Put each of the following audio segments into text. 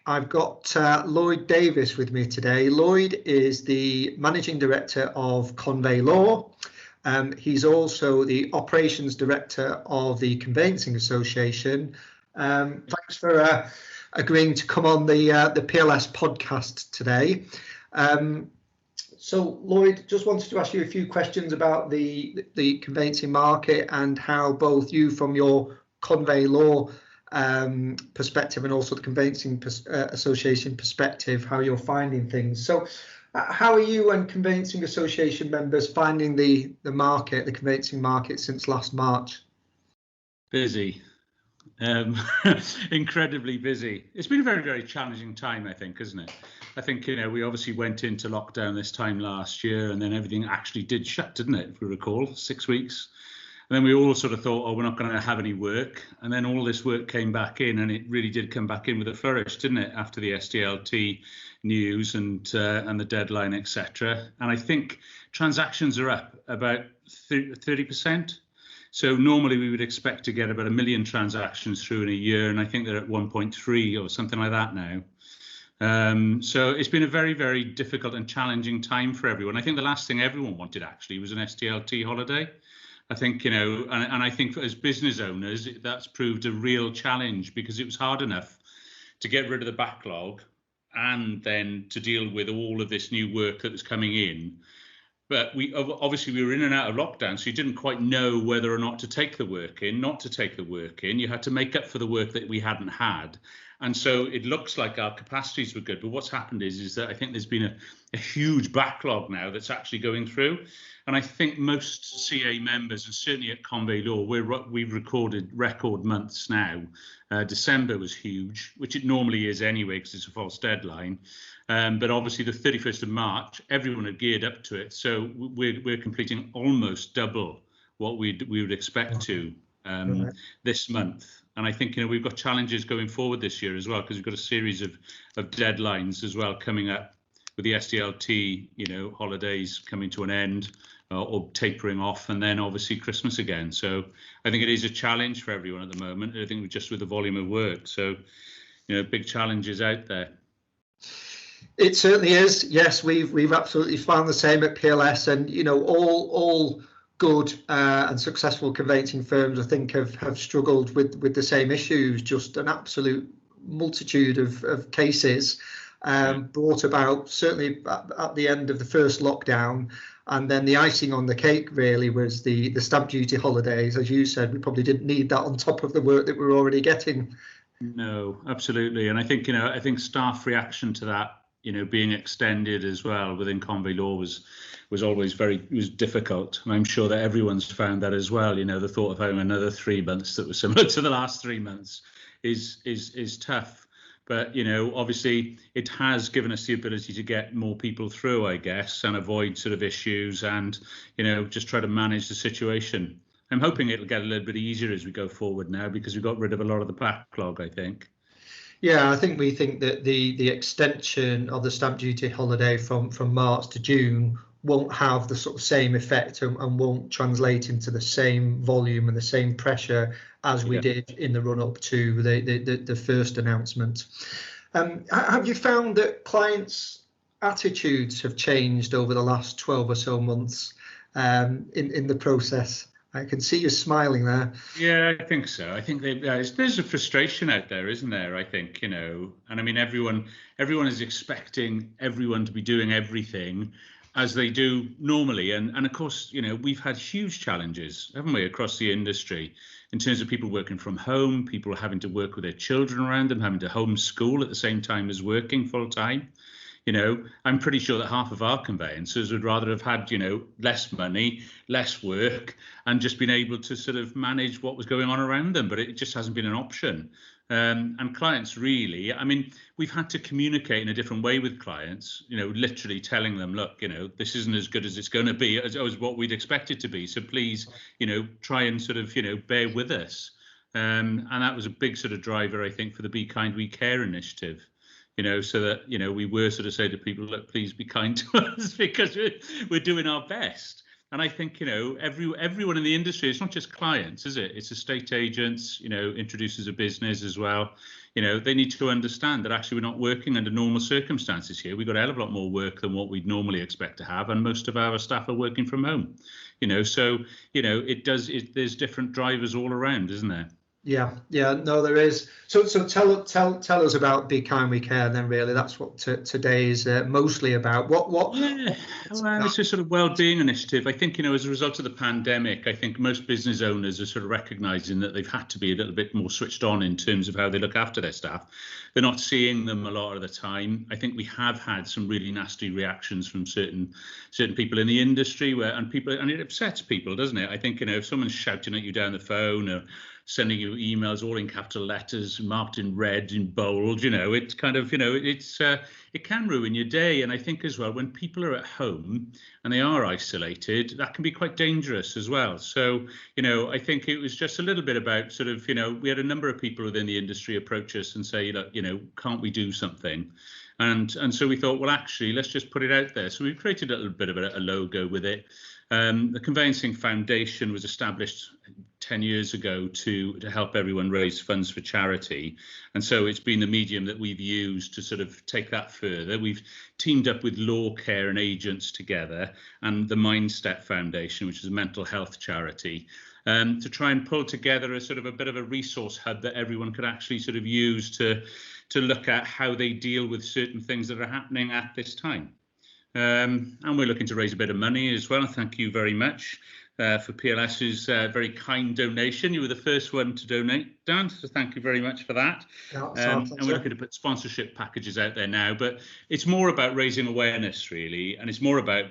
I've got Lloyd Davies with me today. Lloyd is the Managing Director of Convey Law. He's also the Operations Director of the Conveyancing Association. Thanks for agreeing to come on the PLS podcast today. So Lloyd, just wanted to ask you a few questions about the conveyancing market and how both you from your Convey Law perspective and also the Conveyancing Association perspective, how you're finding things. So how are you and Conveyancing Association members finding the market, the conveyancing market since last March? Busy. Incredibly busy. It's been a very, very challenging time, I think, isn't it? I think, we obviously went into lockdown this time last year, and then everything actually did shut, didn't it? If we recall, 6 weeks. And then we all sort of thought, oh, we're not going to have any work. And then all this work came back in, and it really did come back in with a flourish, didn't it? After the SDLT news and the deadline, etc. And I think transactions are up about 30%. So normally we would expect to get about 1 million transactions through in a year, and I think they're at 1.3 or something like that now. So it's been a very, very difficult and challenging time for everyone. I think the last thing everyone wanted actually was an SDLT holiday. I think, and I think as business owners, that's proved a real challenge because it was hard enough to get rid of the backlog and then to deal with all of this new work that was coming in. But we were in and out of lockdown, so you didn't quite know whether or not to take the work in, not to take the work in. You had to make up for the work that we hadn't had. And so it looks like our capacities were good. But what's happened is that I think there's been a huge backlog now that's actually going through. And I think most CA members, and certainly at Convey Law, we've recorded record months now. December was huge, which it normally is anyway, because it's a false deadline. But obviously the 31st of March, everyone had geared up to it. So we're completing almost double what we would expect to this month. And I think, we've got challenges going forward this year as well, because we've got a series of deadlines as well coming up with the SDLT, holidays coming to an end or tapering off, and then obviously Christmas again. So I think it is a challenge for everyone at the moment. I think just with the volume of work. So, big challenges out there. It certainly is. Yes, we've absolutely found the same at PLS, and all good and successful conveyancing firms, I think, have struggled with the same issues. Just an absolute multitude of cases brought about certainly at the end of the first lockdown, and then the icing on the cake really was the stamp duty holidays. As you said, we probably didn't need that on top of the work that we were already getting. No, absolutely. And I think I think staff reaction to that, being extended as well within Convey Law was always was difficult. And I'm sure that everyone's found that as well. The thought of having another 3 months that was similar to the last 3 months is tough. But, obviously it has given us the ability to get more people through, I guess, and avoid sort of issues and, just try to manage the situation. I'm hoping it'll get a little bit easier as we go forward now, because we got rid of a lot of the backlog, I think. Yeah, I think we think that the extension of the stamp duty holiday from March to June won't have the sort of same effect and won't translate into the same volume and the same pressure as we did in the run up to the first announcement. Have you found that clients' attitudes have changed over the last 12 or so months in the process? I can see you smiling there. Yeah, I think so. I think there's a frustration out there, isn't there? I think, and I mean, everyone is expecting everyone to be doing everything as they do normally. And of course, we've had huge challenges, haven't we, across the industry in terms of people working from home, people having to work with their children around them, having to homeschool at the same time as working full time. I'm pretty sure that half of our conveyancers would rather have had, less money, less work, and just been able to sort of manage what was going on around them. But it just hasn't been an option. And clients really, I mean, we've had to communicate in a different way with clients, literally telling them, look, this isn't as good as it's going to be as what we'd expect it to be. So please, try and sort of, bear with us. And that was a big sort of driver, I think, for the Be Kind, We Care initiative. So that, we were sort of saying to people, look, please be kind to us because we're doing our best. And I think, everyone in the industry, it's not just clients, is it? It's estate agents, introducers of business as well. They need to understand that actually we're not working under normal circumstances here. We've got a hell of a lot more work than what we'd normally expect to have. And most of our staff are working from home, so, there's different drivers all around, isn't there? Yeah, no, there is. So tell us about Be Kind We Care. Then really, that's what today is mostly about. What? Yeah, well, it's a sort of well-being initiative. I think as a result of the pandemic, I think most business owners are sort of recognising that they've had to be a little bit more switched on in terms of how they look after their staff. They're not seeing them a lot of the time. I think we have had some really nasty reactions from certain people in the industry and it upsets people, doesn't it? I think if someone's shouting at you down the phone or sending you emails all in capital letters marked in red in bold, it's kind of it can ruin your day. And I think as well, when people are at home and they are isolated, that can be quite dangerous as well. So I think it was just a little bit about sort of we had a number of people within the industry approach us and say, look, can't we do something? And so we thought, well, actually, let's just put it out there. So we created a little bit of a logo with it. The Conveyancing Foundation was established 10 years ago to help everyone raise funds for charity. And so it's been the medium that we've used to sort of take that further. We've teamed up with Law Care and agents together and the Mindstep Foundation, which is a mental health charity, to try and pull together a sort of a bit of a resource hub that everyone could actually sort of use to look at how they deal with certain things that are happening at this time. And we're looking to raise a bit of money as well. Thank you very much for PLS's very kind donation. You were the first one to donate, Dan, so thank you very much for that. And we're looking to put sponsorship packages out there now, but it's more about raising awareness, really, and it's more about,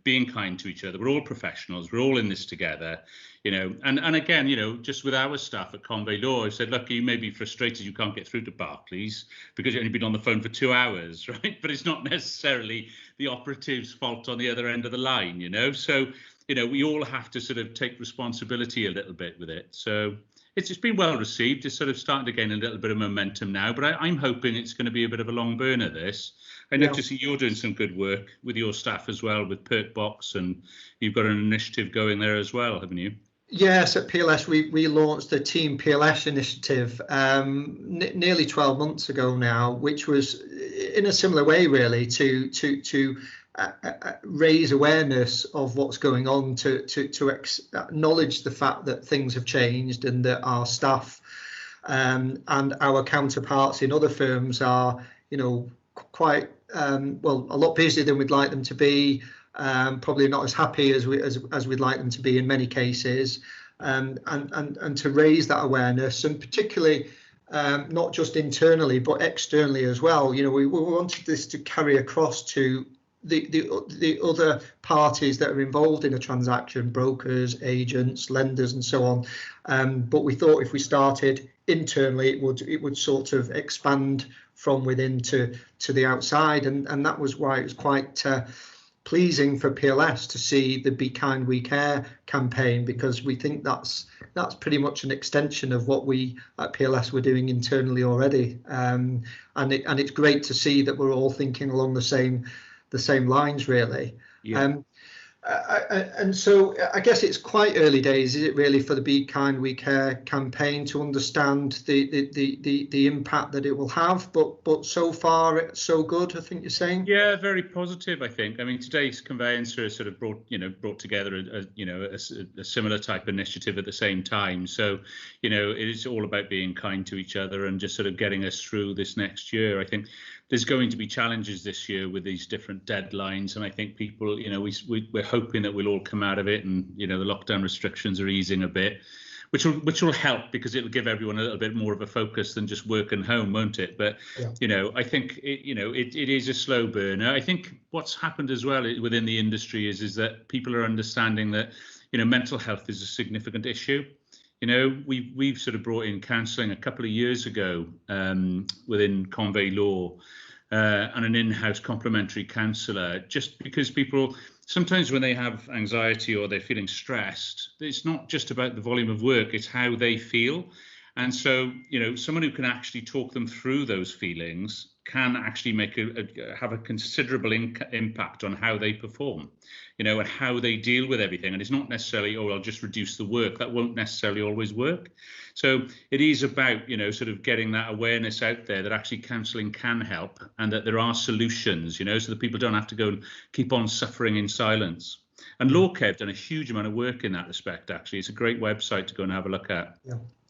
being kind to each other. We're all professionals. We're all in this together. And again, just with our staff at Convey Law, I said, look, you may be frustrated you can't get through to Barclays because you've only been on the phone for 2 hours, right? But it's not necessarily the operative's fault on the other end of the line, So, we all have to sort of take responsibility a little bit with it. So it's been well received. It's sort of starting to gain a little bit of momentum now, but I'm hoping it's going to be a bit of a long burner, this. I notice you're doing some good work with your staff as well with Perkbox, and you've got an initiative going there as well, haven't you? Yes, at PLS we launched the Team PLS initiative nearly 12 months ago now, which was in a similar way really to raise awareness of what's going on, to acknowledge the fact that things have changed and that our staff and our counterparts in other firms are quite a lot busier than we'd like them to be. Probably not as happy as we'd like them to be in many cases, and to raise that awareness, and particularly not just internally but externally as well. We wanted this to carry across to the other parties that are involved in a transaction, brokers, agents, lenders, and so on. But we thought if we started internally, it would sort of expand from within to the outside, and that was why it was quite pleasing for PLS to see the Be Kind We Care campaign, because we think that's pretty much an extension of what we at PLS were doing internally already, and it's great to see that we're all thinking along the same lines, really. Yeah. And so I guess it's quite early days, is it really, for the Be Kind We Care campaign to understand the impact that it will have, but so far it's so good, I think you're saying? Yeah, very positive, I think. I mean, today's conveyancer has sort of brought together a similar type initiative at the same time. So, it is all about being kind to each other and just sort of getting us through this next year. I think there's going to be challenges this year with these different deadlines, and I think people, we're hoping that we'll all come out of it, and the lockdown restrictions are easing a bit, which will help, because it'll give everyone a little bit more of a focus than just work and home, won't it? But I think it is a slow burner. I think what's happened as well within the industry is that people are understanding that mental health is a significant issue. We've sort of brought in counselling a couple of years ago within Convey Law, and an in-house complementary counsellor, just because people sometimes when they have anxiety or they're feeling stressed, it's not just about the volume of work, it's how they feel. And so, someone who can actually talk them through those feelings can actually have a considerable impact on how they perform, and how they deal with everything. And it's not necessarily, oh, I'll just reduce the work. That won't necessarily always work. So it is about, sort of getting that awareness out there that actually counselling can help, and that there are solutions, so that people don't have to go and keep on suffering in silence. And Lawcare have done a huge amount of work in that respect, actually. It's a great website to go and have a look at.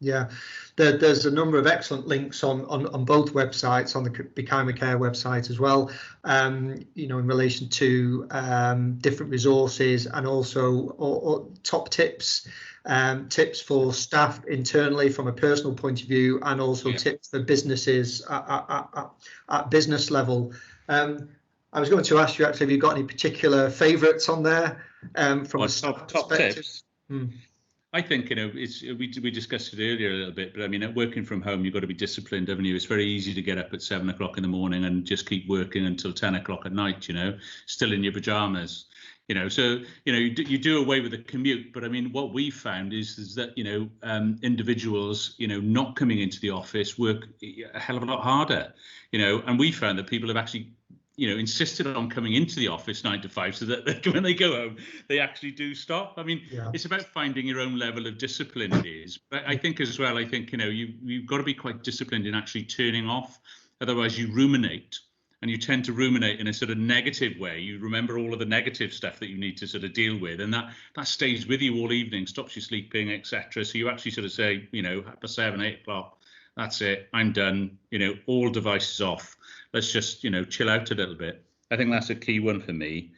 Yeah. There's a number of excellent links on both websites, on the Be Kind with Care website as well, in relation to different resources, and also or top tips for staff internally from a personal point of view, and also tips for businesses at business level. I was going to ask you, actually, have you got any particular favourites on there from a staff top tips? I think, we discussed it earlier a little bit, but I mean, working from home, you've got to be disciplined, haven't you? It's very easy to get up at 7 o'clock in the morning and just keep working until 10 o'clock at night, still in your pajamas. So, you do away with the commute. But I mean, what we found is that, individuals, not coming into the office work a hell of a lot harder, and we found that people have actually, insisted on coming into the office 9 to 5, so that when they go home, they actually do stop. I mean, It's about finding your own level of discipline, it is. But I think as well, you've got to be quite disciplined in actually turning off. Otherwise, you ruminate. And you tend to ruminate in a sort of negative way. You remember all of the negative stuff that you need to sort of deal with, and that stays with you all evening, stops you sleeping, etc. So you actually sort of say, at 7, 8 o'clock, that's it, I'm done. All devices off. Let's just, chill out a little bit. I think that's a key one for me.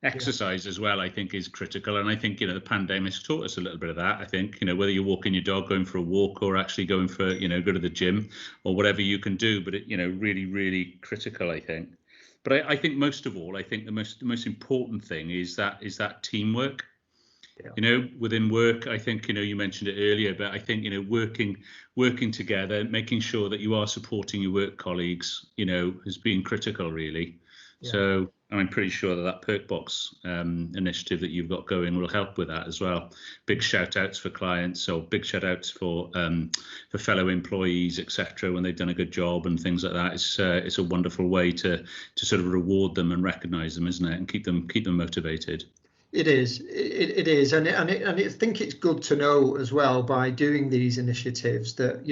Exercise as well, I think, is critical. And I think, the pandemic's taught us a little bit of that. I think, whether you're walking your dog, going for a walk, or actually going for, go to the gym, or whatever you can do. But, really, really critical, I think. But I think most of all, I think the most important thing is that teamwork. Within work, I think, you mentioned it earlier, but I think, working together, making sure that you are supporting your work colleagues, has been critical, really. Yeah. So I'm pretty sure that perk box initiative that you've got going will help with that as well. Big shout outs for clients, or big shout outs for fellow employees, etc., when they've done a good job and things like that. It's a wonderful way to sort of reward them and recognise them, isn't it, and keep them motivated. It is. It is, and I think it's good to know as well, by doing these initiatives, that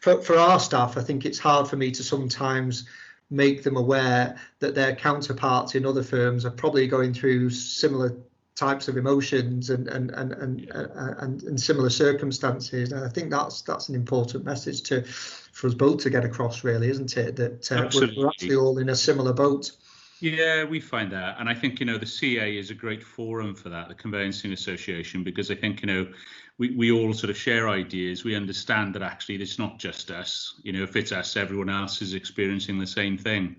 for our staff, I think it's hard for me to sometimes make them aware that their counterparts in other firms are probably going through similar types of emotions and similar circumstances. And I think that's an important message for us both to get across, really, isn't it? That we're actually all in a similar boat. Yeah, we find that. And I think, the CA is a great forum for that, the Conveyancing Association, because I think, we all sort of share ideas. We understand that actually it's not just us. If it's us, everyone else is experiencing the same thing.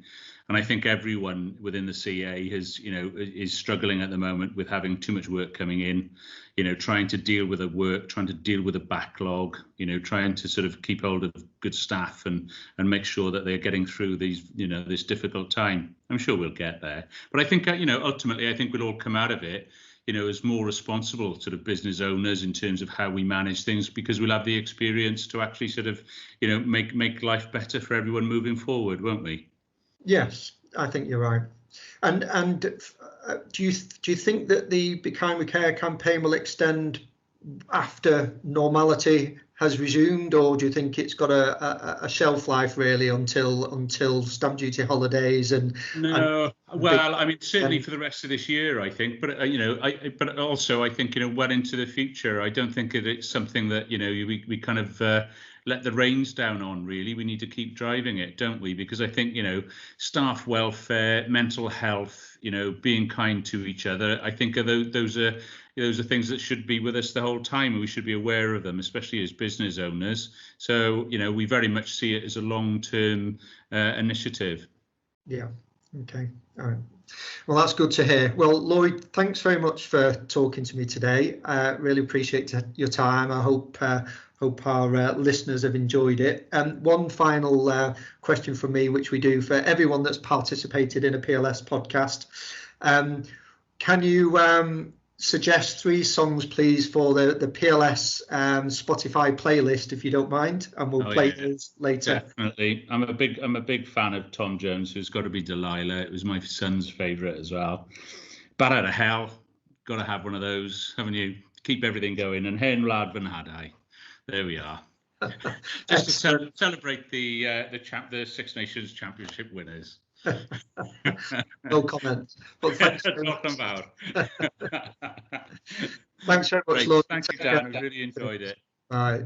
And I think everyone within the CA is struggling at the moment with having too much work coming in, trying to deal with the work, trying to deal with the backlog, trying to sort of keep hold of good staff and make sure that they're getting through these, this difficult time. I'm sure we'll get there. But I think, ultimately, I think we'll all come out of it, as more responsible sort of business owners in terms of how we manage things, because we'll have the experience to actually sort of, make life better for everyone moving forward, won't we? Yes, I think you're right. And do you think that the Be Kind with Care campaign will extend after normality has resumed, or do you think it's got a shelf life really until stamp duty holidays and? No, well, I mean, certainly for the rest of this year, I think. But but also I think well into the future. I don't think that it's something that we kind of let the reins down on, really. We need to keep driving it, don't we? Because I think staff welfare, mental health, being kind to each other, I think those are things that should be with us the whole time, and we should be aware of them, especially as business owners. So we very much see it as a long-term initiative. Yeah. Okay. All right. Well, that's good to hear. Well, Lloyd, thanks very much for talking to me today. Really appreciate your time. I hope our listeners have enjoyed it. One final question from me, which we do for everyone that's participated in a PLS podcast. Can you suggest 3 songs, please, for the PLS Spotify playlist, if you don't mind, and we'll play those later. Definitely. I'm a big fan of Tom Jones, who's got to be Delilah. It was my son's favourite as well. Bat Out of Hell, got to have one of those, haven't you? Keep everything going. And Hen Wlad Fy Nhadau. There we are. Just to celebrate the Six Nations Championship winners. No comment. But thanks very much. Thanks very much, Lloyd. Thank you, Dan. I really enjoyed it. Bye.